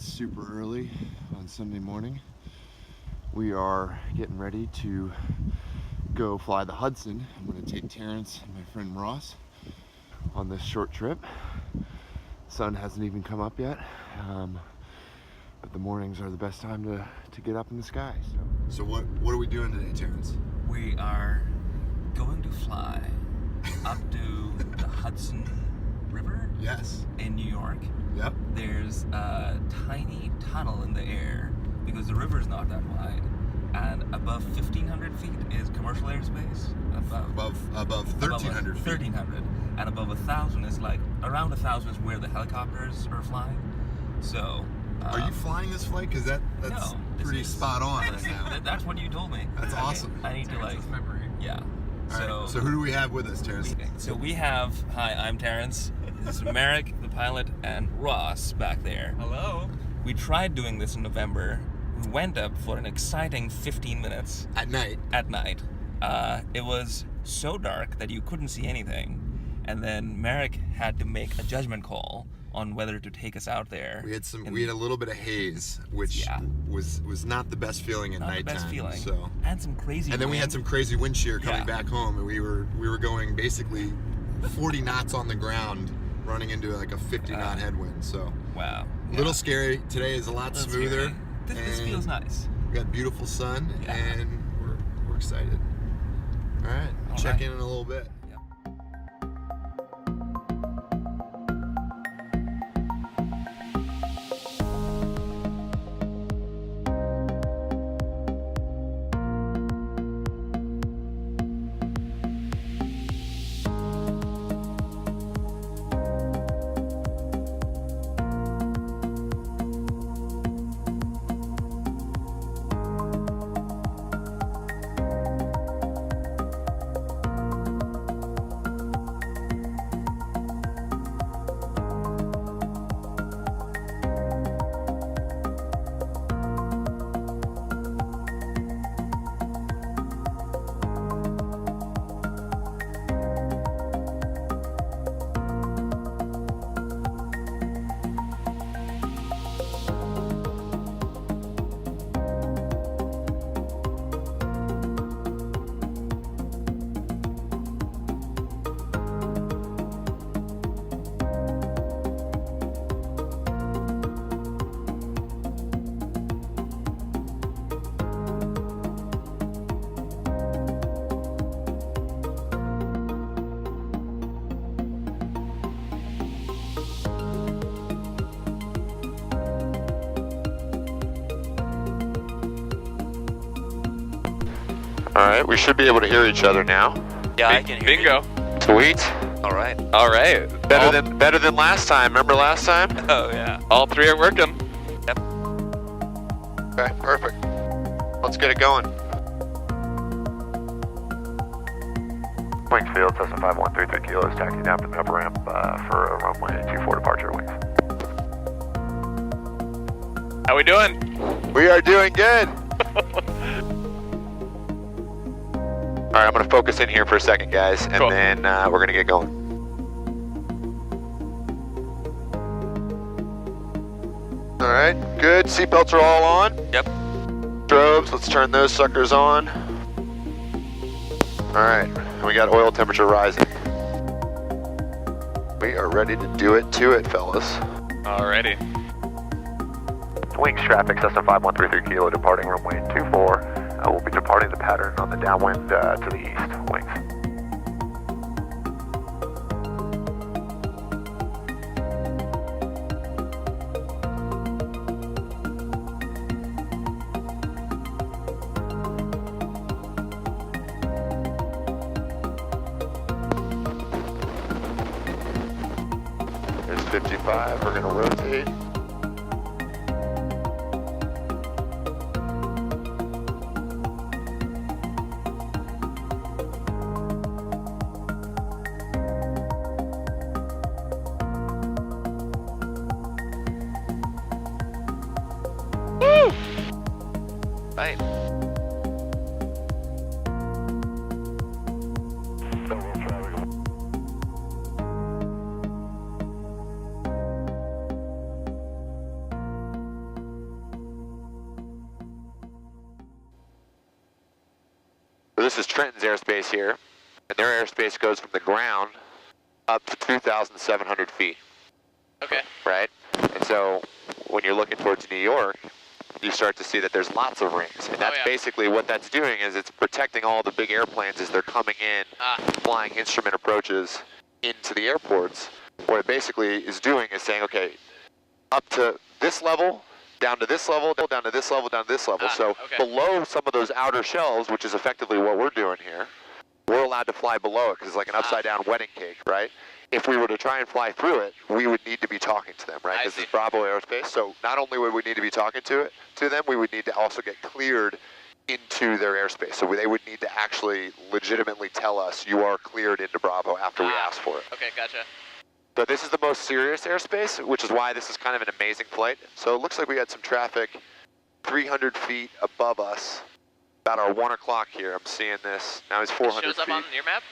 super early on Sunday morning. We are getting ready to go fly the Hudson. I'm going to take Terence and my friend Ross on this short trip. The sun hasn't even come up yet, but the mornings are the best time to get up in the sky. So what are we doing today, Terence? We are going to fly up to the Hudson River. Yes. In New York. Yep. There's a tiny tunnel in the air because the river is not that wide, and above 1,500 feet is commercial airspace. Above 1,300 feet. 1,300, and above 1,000 is like around 1,000 is where the helicopters are flying. So. Are you flying this flight? Because that's no, pretty spot on right now. That's what you told me. That's awesome. I need to memory. Yeah. All right. So who do we have with us, Terence? So we have, hi, I'm Terence. This is Merrick, the pilot, and Ross back there. Hello. We tried doing this in November. We went up for an exciting 15 minutes. At night. It was so dark that you couldn't see anything. And then Merrick had to make a judgment call on whether to take us out there. We had a little bit of haze, which was not the best feeling at nighttime. Not the best feeling. So. And some crazy And then we had some crazy wind shear coming back home, and we were going basically 40 knots on the ground, running into like a 50 knot headwind. So wow. A little scary. Today is a lot smoother. This feels nice. We got beautiful sun, and we're excited. All right, check in a little bit. All right, we should be able to hear each other now. Yeah, I can hear Bingo. you. Sweet. All right. All right. Better than last time. Remember last time? Oh, yeah. All three are working. Yep. Okay, perfect. Let's get it going. Wingsfield, Cessna 5133 kilos, taxi down to the upper ramp for a runway 24 departure wings. How we doing? We are doing good. All right, I'm going to focus in here for a second, guys, and then we're going to get going. All right, good. Seatbelts are all on. Yep. Strobes, let's turn those suckers on. All right, and we got oil temperature rising. We are ready to do it fellas. Alrighty. Wings traffic, Cessna 5133 kilo, departing runway 24. We'll be departing the pattern on the downwind to the east. Wings. There's 55, we're gonna rotate. Right. this is Trenton's airspace here, and their airspace goes from the ground up to 2,700 feet. Okay. Right? And so when you're looking towards New York, you start to see that there's lots of rings. And that's basically what that's doing, is it's protecting all the big airplanes as they're coming in, flying instrument approaches into the airports. What it basically is doing is saying, okay, up to this level, down to this level, down to this level, down to this level. So below some of those outer shells, which is effectively what we're doing here, we're allowed to fly below it because it's like an upside down wedding cake, right? If we were to try and fly through it, we would need to be talking to them, right? Because it's Bravo airspace. So not only would we need to be talking to them, we would need to also get cleared into their airspace. So they would need to actually legitimately tell us you are cleared into Bravo after we ask for it. Okay, gotcha. So this is the most serious airspace, which is why this is kind of an amazing flight. So it looks like we had some traffic 300 feet above us. About our 1 o'clock here, I'm seeing this. Now it's 400 feet. It shows up on your map?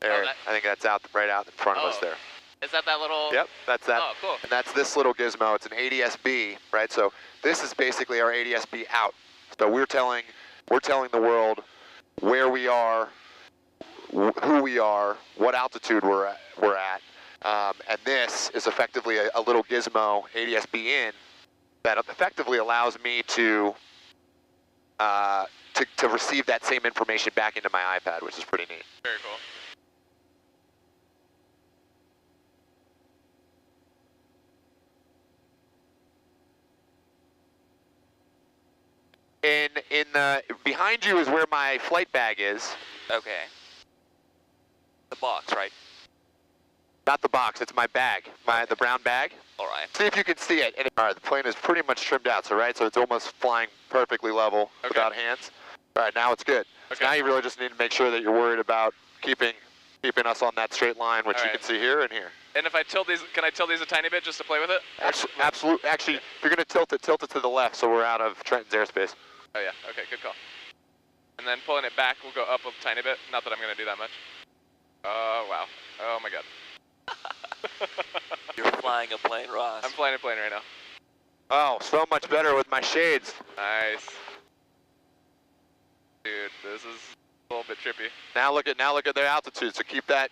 There, I think that's right out in front of us there. Is that little? Yep, that's that. Oh, cool. And that's this little gizmo. It's an ADS-B, right? So this is basically our ADS-B out. So we're telling the world where we are, who we are, what altitude we're at. And this is effectively a little gizmo ADS-B in that effectively allows me to receive that same information back into my iPad, which is pretty neat. Very cool. Behind you is where my flight bag is. Okay. The box, right? Not the box, it's my bag, the brown bag. All right. See if you can see it. And all right, the plane is pretty much trimmed out, so it's almost flying perfectly level without hands. All right, now it's good. Okay. So now you really just need to make sure that you're worried about keeping us on that straight line, which you can see here and here. And if I tilt these, can I tilt these a tiny bit just to play with it? Absolutely. Actually, if you're going to tilt it to the left so we're out of Trenton's airspace. Oh yeah, okay, good call. And then pulling it back, we'll go up a tiny bit. Not that I'm going to do that much. Oh, wow. Oh my god. You're flying a plane, Ross. I'm flying a plane right now. Oh, so much better with my shades. Nice. Dude, this is a little bit trippy. Now look at their altitude. So keep that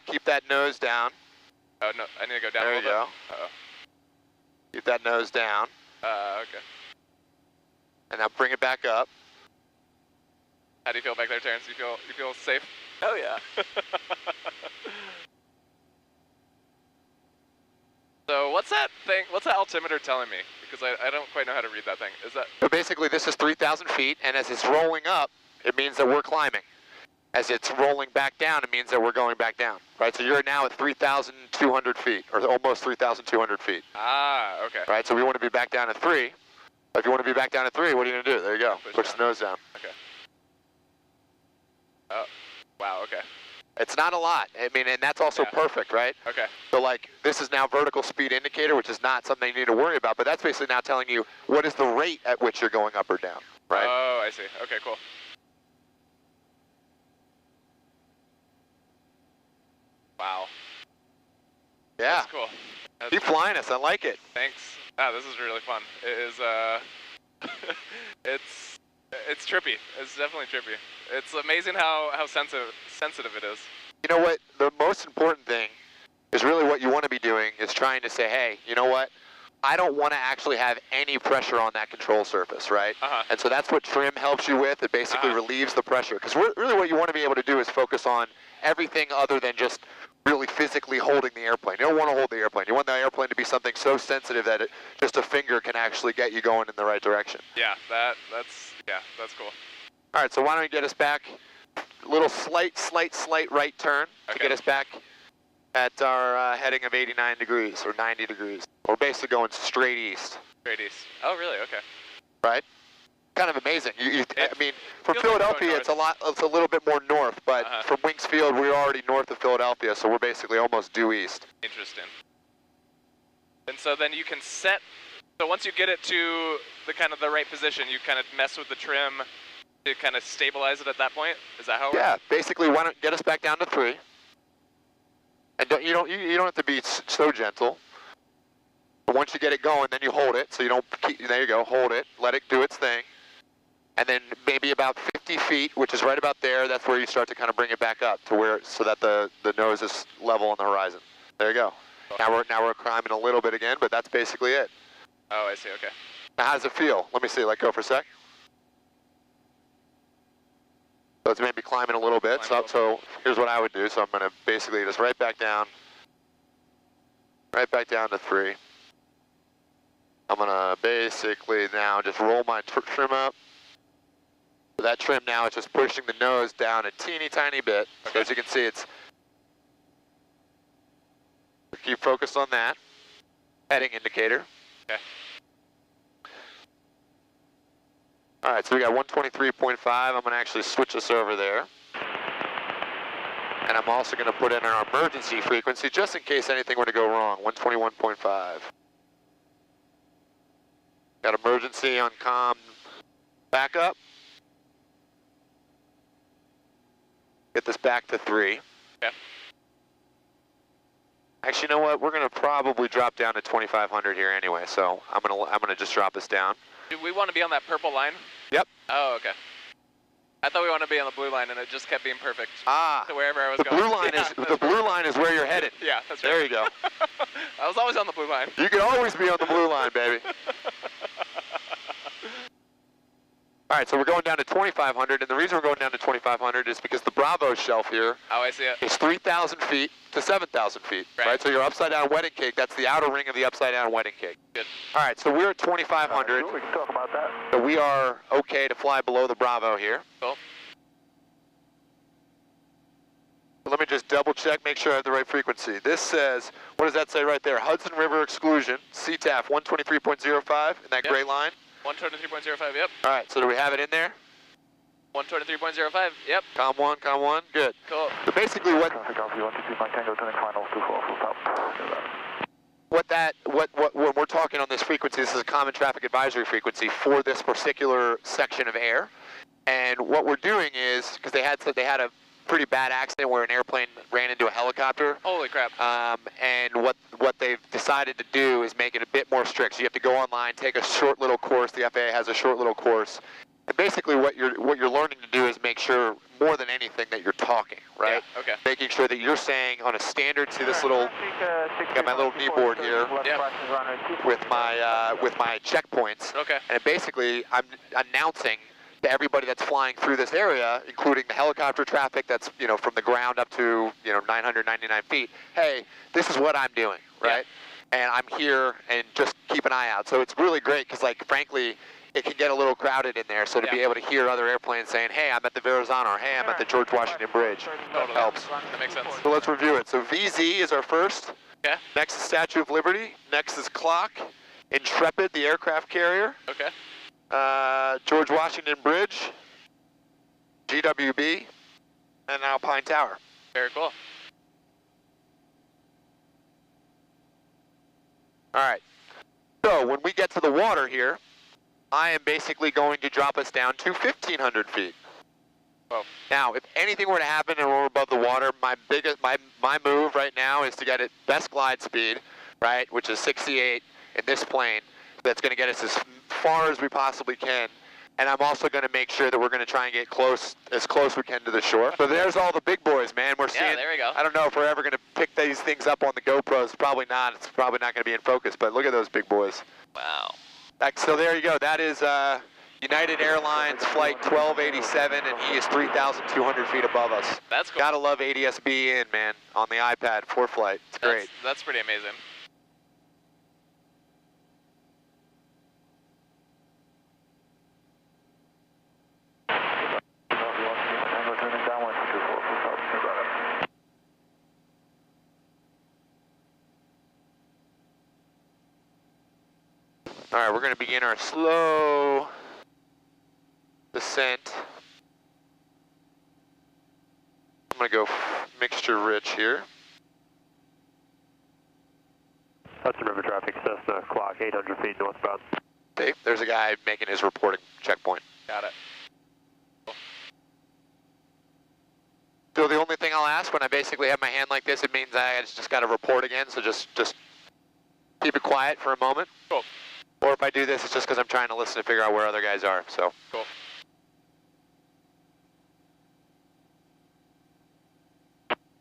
nose down. Oh no, I need to go down there a little you go. bit. Uh-oh. Keep that nose down. Okay. And now bring it back up. How do you feel back there, Terrence? You feel safe? Oh yeah. So what's that thing? What's that altimeter telling me? Because I don't quite know how to read that thing. Is that? So basically, this is 3,000 feet, and as it's rolling up, it means that we're climbing. As it's rolling back down, it means that we're going back down, right? So you're now at 3,200 feet, or almost 3,200 feet. Ah, okay. Right, so we want to be back down at 3. If you want to be back down at 3, what are you going to do? There you go. Push the nose down. Okay. Oh, wow, okay. It's not a lot. I mean, and that's also perfect, right? Okay. So like, this is now vertical speed indicator, which is not something you need to worry about, but that's basically now telling you what is the rate at which you're going up or down, right? Oh, I see. Okay, cool. Wow. Yeah. That's cool. Keep flying us. I like it. Thanks. Ah, this is really fun. It is, it's trippy. It's definitely trippy. It's amazing how sensitive it is. You know what? The most important thing is really what you want to be doing is trying to say, hey, you know what? I don't want to actually have any pressure on that control surface, right? And so that's what trim helps you with. It basically relieves the pressure. Because really what you want to be able to do is focus on everything other than just really physically holding the airplane. You don't want to hold the airplane. You want the airplane to be something so sensitive that just a finger can actually get you going in the right direction. Yeah, that's cool. All right, so why don't you get us back? A little slight right turn to get us back at our heading of 89 degrees or 90 degrees. We're basically going straight east. Straight east. Oh, really? Okay. Right? Kind of amazing. I mean, from Philadelphia, it's a little bit more north, but from Winks Field, we're already north of Philadelphia, so we're basically almost due east. Interesting. And so then you can set. So once you get it to the right position, you kind of mess with the trim to kind of stabilize it at that point. Is that how it works? Yeah. Basically, why don't get us back down to 3? And you don't have to be so gentle. But once you get it going, then you hold it. So you don't keep. There you go. Hold it. Let it do its thing. And then maybe about 50 feet, which is right about there, that's where you start to kind of bring it back up to where, so that the nose is level on the horizon. There you go. Now we're climbing a little bit again, but that's basically it. Oh, I see, okay. Now, how does it feel? Let me see, let go for a sec. So it's maybe climbing a little bit. So here's what I would do. So I'm going to basically just right back down to 3. I'm going to basically now just roll my trim up. So that trim now is just pushing the nose down a teeny tiny bit. So as you can see, it's, keep focused on that. Heading indicator. Okay. All right, so we got 123.5. I'm going to actually switch this over there. And I'm also going to put in our emergency frequency just in case anything were to go wrong, 121.5. Got emergency on comm backup. Get this back to 3. Yeah. Actually, you know what? We're going to probably drop down to 2,500 here anyway, so I'm gonna just drop this down. Do we want to be on that purple line? Yep. Oh, okay. I thought we wanted to be on the blue line, and it just kept being perfect. Ah. To wherever I was The going. blue line the blue line is where you're headed. Yeah, that's right. There you go. I was always on the blue line. You can always be on the blue line, baby. All right, so we're going down to 2,500, and the reason we're going down to 2,500 is because the Bravo shelf here Oh, I see it. is 3,000 feet to 7,000 feet, right? So your upside down wedding cake, that's the outer ring of the upside down wedding cake. Good. All right, so we're at 2,500. We can talk about that. So we are okay to fly below the Bravo here. Cool. So let me just double check, make sure I have the right frequency. This says, what does that say right there? Hudson River exclusion, CTAF 123.05 in that gray line. 123.05, yep. All right, so do we have it in there? 123.05, yep. Com 1, good. Cool. So basically what Traffic Alpha 122, Mike Tango, turning final 24, full stop. when we're talking on this frequency, this is a common traffic advisory frequency for this particular section of air. And what we're doing is, because they had a pretty bad accident where an airplane ran into a helicopter. Holy crap. And what they've decided to do is make it a bit more strict. So you have to go online, take a short little course. The FAA has a short little course. And basically what you're learning to do is make sure, more than anything, that you're talking, right? Yeah, okay. Making sure that you're saying on a standard, see this little, got my little kneeboard here with my checkpoints. Okay. And basically I'm announcing to everybody that's flying through this area, including the helicopter traffic that's, from the ground up to, 999 feet, hey, this is what I'm doing, right? Yeah. And I'm here, and just keep an eye out. So it's really great because, frankly, it can get a little crowded in there. So to be able to hear other airplanes saying, hey, I'm at the Verrazano, or hey, I'm at the George Washington Bridge, Totally. helps. That makes sense. So let's review it. So VZ is our first. Okay. Next is Statue of Liberty. Next is Clock. Intrepid, the aircraft carrier. Okay. George Washington Bridge, GWB, and now Pine Tower. Very cool. All right. So when we get to the water here, I am basically going to drop us down to 1,500 feet. Whoa. Now, if anything were to happen and we're above the water, my move right now is to get it best glide speed, right, which is 68 in this plane. That's going to get us as far as we possibly can. And I'm also going to make sure that we're going to try and get as close we can to the shore. So there's all the big boys, man. We're seeing. Yeah, there we go. I don't know if we're ever going to pick these things up on the GoPros. Probably not. It's probably not going to be in focus. But look at those big boys. Wow. So there you go. That is United Airlines Flight 1287, and he is 3,200 feet above us. That's cool. Gotta love ADS-B in, man, on the iPad for flight. It's great. That's pretty amazing. All right, we're going to begin our slow descent. I'm going to go mixture rich here. Hudson River traffic, Cessna, clock 800 feet northbound. Okay, there's a guy making his reporting checkpoint. Got it. So the only thing I'll ask when I basically have my hand like this, it means I just got to report again, so just keep it quiet for a moment. Cool. Or if I do this, it's just because I'm trying to listen to figure out where other guys are, so. Cool.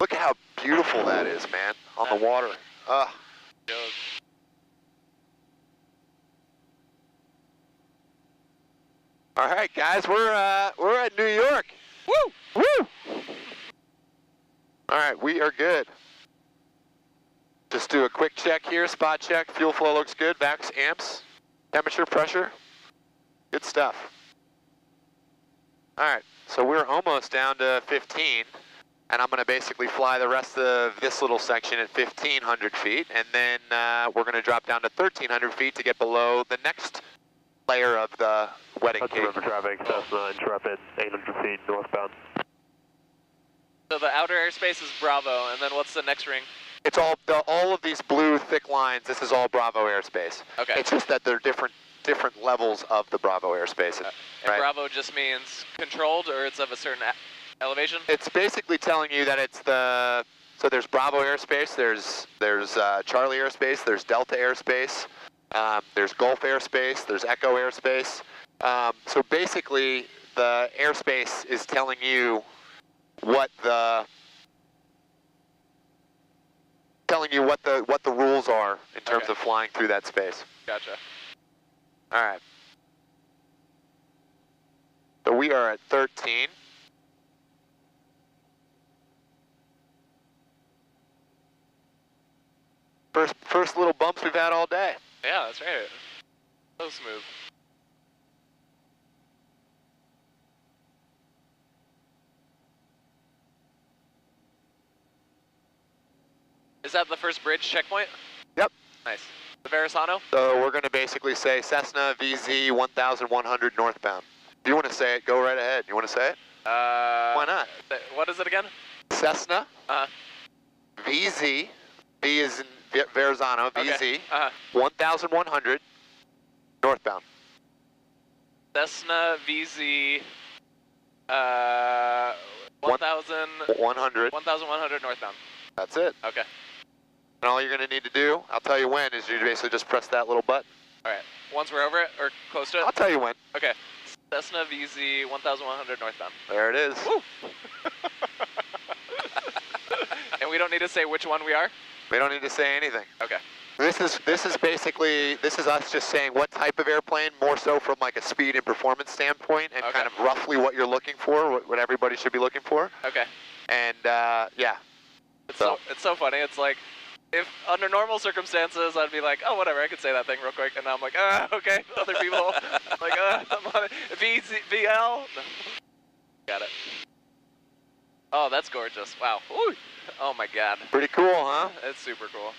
Look how beautiful that is, man, on the water. All right, guys, we're at New York. Woo! Woo! All right, we are good. Just do a quick check here, spot check. Fuel flow looks good. Vax amps, temperature, pressure, good stuff. All right, so we're almost down to 15, and I'm going to basically fly the rest of this little section at 1,500 feet, and then we're going to drop down to 1,300 feet to get below the next layer of the wedding Hudson cake. River traffic, Cessna, Intrepid, 800 feet northbound. So the outer airspace is Bravo, and then what's the next ring? It's all of these blue thick lines. This is all Bravo airspace. Okay. It's just that they're different levels of the Bravo airspace. And right? Bravo just means controlled, or it's of a certain elevation? It's basically telling you that it's so there's Bravo airspace, there's Charlie airspace, there's Delta airspace, there's Gulf airspace, there's Echo airspace. So basically, the airspace is telling you what the rules are in terms of flying through that space. Gotcha. All right. So we are at 13. First little bumps we've had all day. Yeah, that's right. So smooth. Is that the first bridge checkpoint? Yep. Nice. The Verrazano? So we're going to basically say Cessna VZ 1100 northbound. If you want to say it, go right ahead. You want to say it? Why not? What is it again? Cessna Uh-huh. VZ, V is in Verrazano, VZ, Okay. Uh-huh. 1100 northbound. Cessna VZ 1100 northbound. That's it. Okay. And all you're going to need to do, I'll tell you when, is you basically just press that little button. All right. Once we're over it, or close to it? I'll tell you when. Okay. Cessna VZ 1100 northbound. There it is. Woo! And we don't need to say which one we are? We don't need to say anything. Okay. This is basically, this is us just saying what type of airplane, more so from like a speed and performance standpoint, and Okay. kind of roughly what you're looking for, what everybody should be looking for. Okay. And yeah. It's so funny. It's like, if under normal circumstances, I'd be like, oh, whatever, I could say that thing real quick. And now I'm like, okay, other people. Like, I'm on it. VL? No. Got it. Oh, that's gorgeous. Wow. Ooh. Oh, my God. Pretty cool, huh? It's super cool.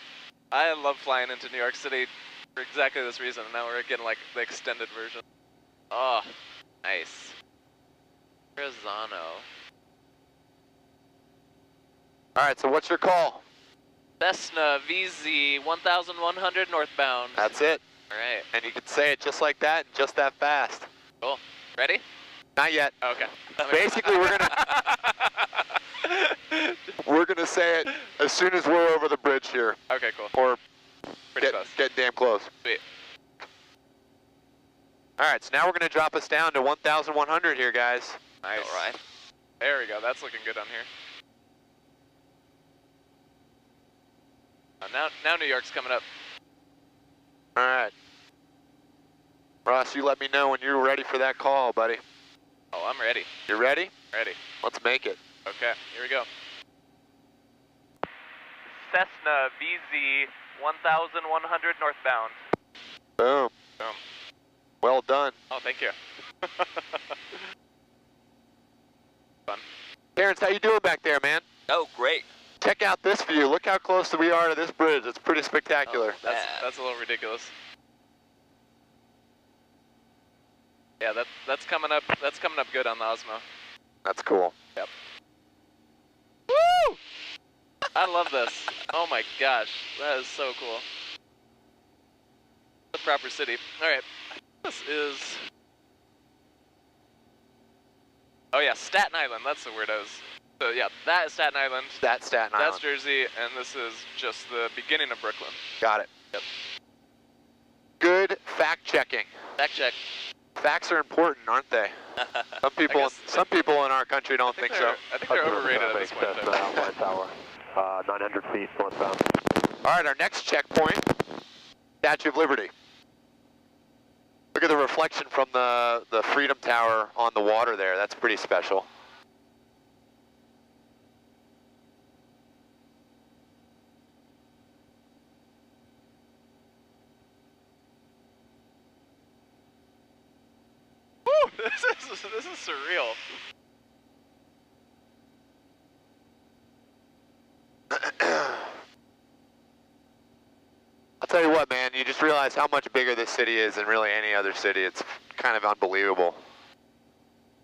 I love flying into New York City for exactly this reason. Now we're getting, like, the extended version. Oh, nice. Verrazano. All right, so what's your call? Cessna VZ 1100 northbound. That's it. All right. And you can say it just like that and just that fast. Cool. Ready? Not yet. Okay. Basically, we're gonna say it as soon as we're over the bridge here, Okay, cool. or Pretty close. get damn close. Sweet. All right, so now we're gonna drop us down to 1,100 here, guys. Nice. All right. There we go. That's looking good on here. Now New York's coming up. All right. Ross, you let me know when you're ready for that call, buddy. Oh, I'm ready. You ready? Ready. Let's make it. Okay, here we go. Cessna VZ 1100 northbound. Boom. Boom. Well done. Oh, thank you. Fun. Terrence, how you doing back there, man? Oh, great. Check out this view. Look how close we are to this bridge. It's pretty spectacular. Oh, That's a little ridiculous. Yeah, that's coming up. That's coming up good on the Osmo. That's cool. Yep. Woo! I love this. Oh my gosh, that is so cool. The proper city. All right, this is. Oh yeah, Staten Island. That's the word I was. So yeah, that is Staten Island. That's Staten Island. That's Jersey, and this is just the beginning of Brooklyn. Got it. Yep. Good fact checking. Fact check. Facts are important, aren't they? Some people in our country don't think so. I think they're overrated at this point. Cessna, outline tower, 900 feet northbound. All right, our next checkpoint, Statue of Liberty. Look at the reflection from the Freedom Tower on the water there. That's pretty special. Woo! This is surreal. I'll tell you what, man, you just realize how much bigger this city is than really any other city. It's kind of unbelievable.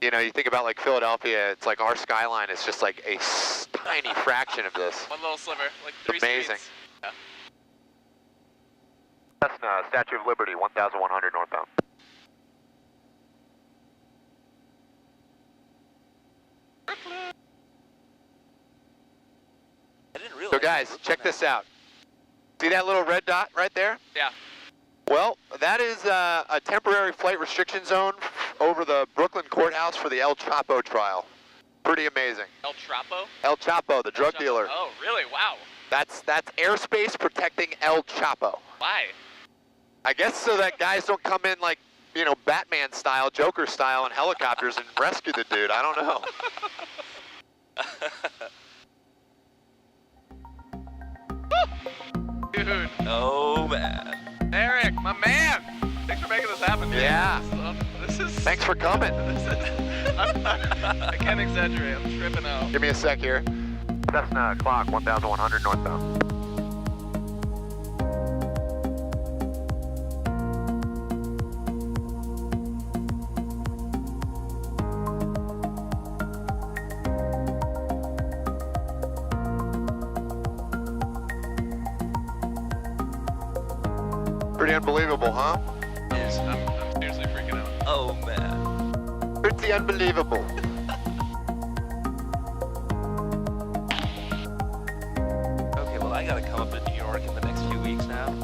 You know, you think about like Philadelphia, it's like our skyline is just like a tiny fraction of this. One little sliver, like 3 Amazing. streets. Yeah. Cessna, Statue of Liberty, 1,100 northbound. I didn't realize. So guys, check this out. See that little red dot right there? Yeah. Well, that is a temporary flight restriction zone over the Brooklyn courthouse for the El Chapo trial. Pretty amazing. El Trapo? El Chapo, the drug dealer. Oh, really? Wow. That's airspace protecting El Chapo. Why? I guess so that guys don't come in like, you know, Batman style, Joker style in helicopters and rescue the dude. I don't know. Dude. Oh man. Eric, my man! Thanks for making this happen, dude. Yeah. This is... Thanks for coming. I can't exaggerate. I'm tripping out. Give me a sec here. Cessna, clock, 1,100 northbound. Pretty unbelievable, huh? I'm seriously freaking out. Oh man. Pretty unbelievable. Okay, well I gotta come up to New York in the next few weeks now.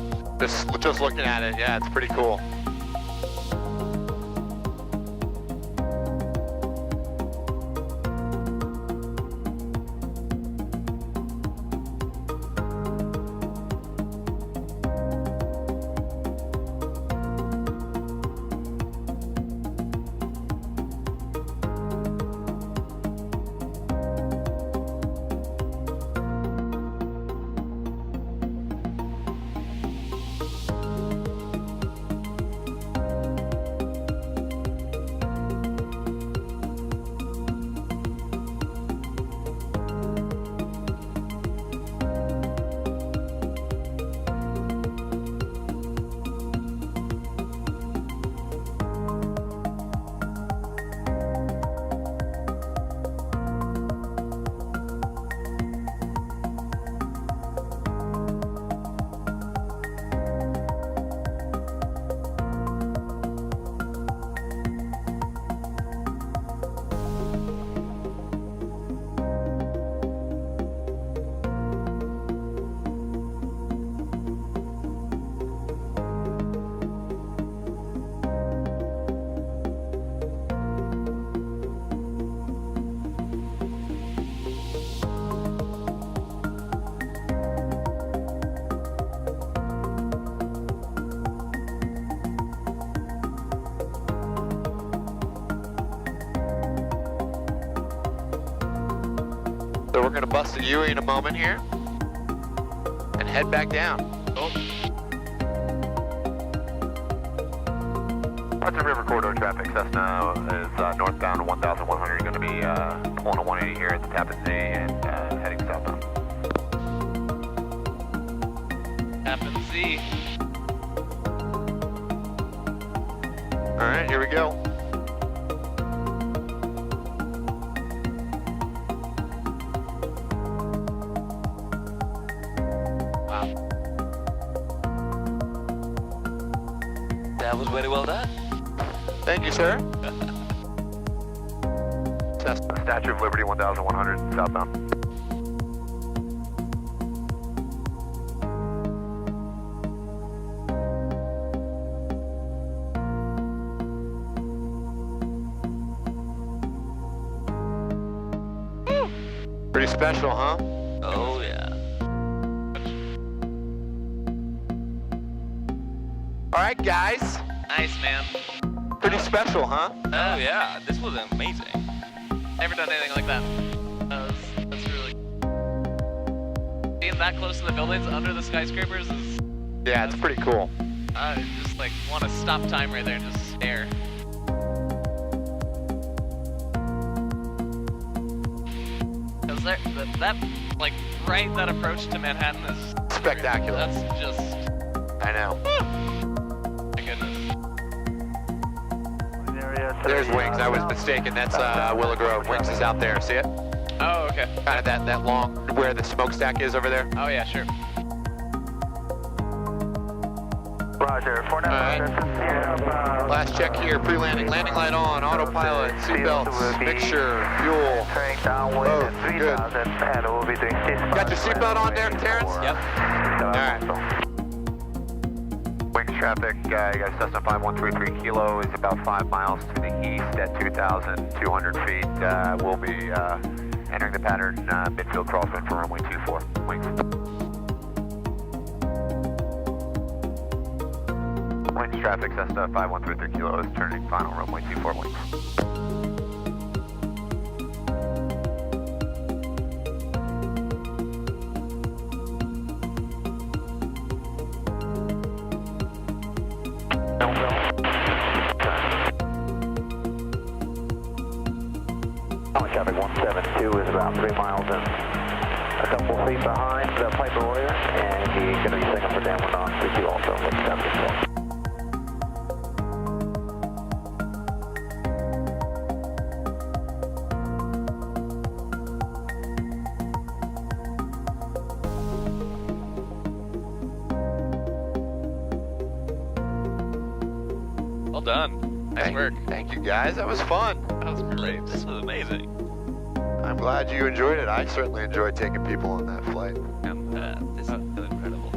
Just looking at it, yeah, it's pretty cool. So we're gonna bust a U-ey in a moment here and head back down. Oh. Hudson River Corridor traffic, Cessna is northbound 1,100. Going to be pulling a 180 here at the Tappan Zee and heading southbound. Tappan Zee. All right, here we go. That was very well done. Thank you, sir. Cessna, Statue of Liberty 1,100 southbound. Pretty special, huh? Oh yeah. All right, guys. Nice, man. Pretty special, huh? Oh yeah. This was amazing. Never done anything like that. That's really... Being that close to the buildings under the skyscrapers is... Yeah, it's pretty cool. I just like want to stop time right there and just stare. Cause that like that approach to Manhattan is Spectacular. That's just... I know. My goodness. There's Wings. I was mistaken. That's Willow Grove. Wings is out there. See it? Oh, okay. Kind of that long, where the smokestack is over there. Oh yeah, sure. Roger, Last check here. Pre-landing. Landing light on. Autopilot. Seatbelts. Mixture. Fuel. Oh, good. Got your seatbelt on there, Terrence? Yep. All right. Wings traffic, you got Cessna 5133 Kilo is about 5 miles to the east at 2,200 feet. We'll be entering the pattern midfield crosswind for runway 24. Wings. Wings traffic, Cessna 5133 Kilo is turning final runway 24 wings. Traffic 172 is about 3 miles and a couple feet behind the Piper Warrior, and he's going to be singing for downward on 32 also. Let's stop this one. Well done. Nice work. Thank you, guys. That was fun. That was great. This was amazing. I'm glad you enjoyed it. I certainly enjoyed taking people on that flight. And this is incredible.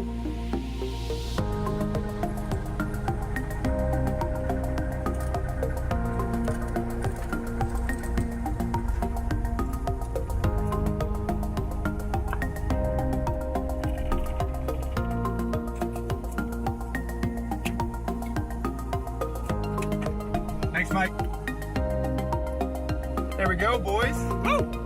Thanks, Mike. There we go, boys. Woo!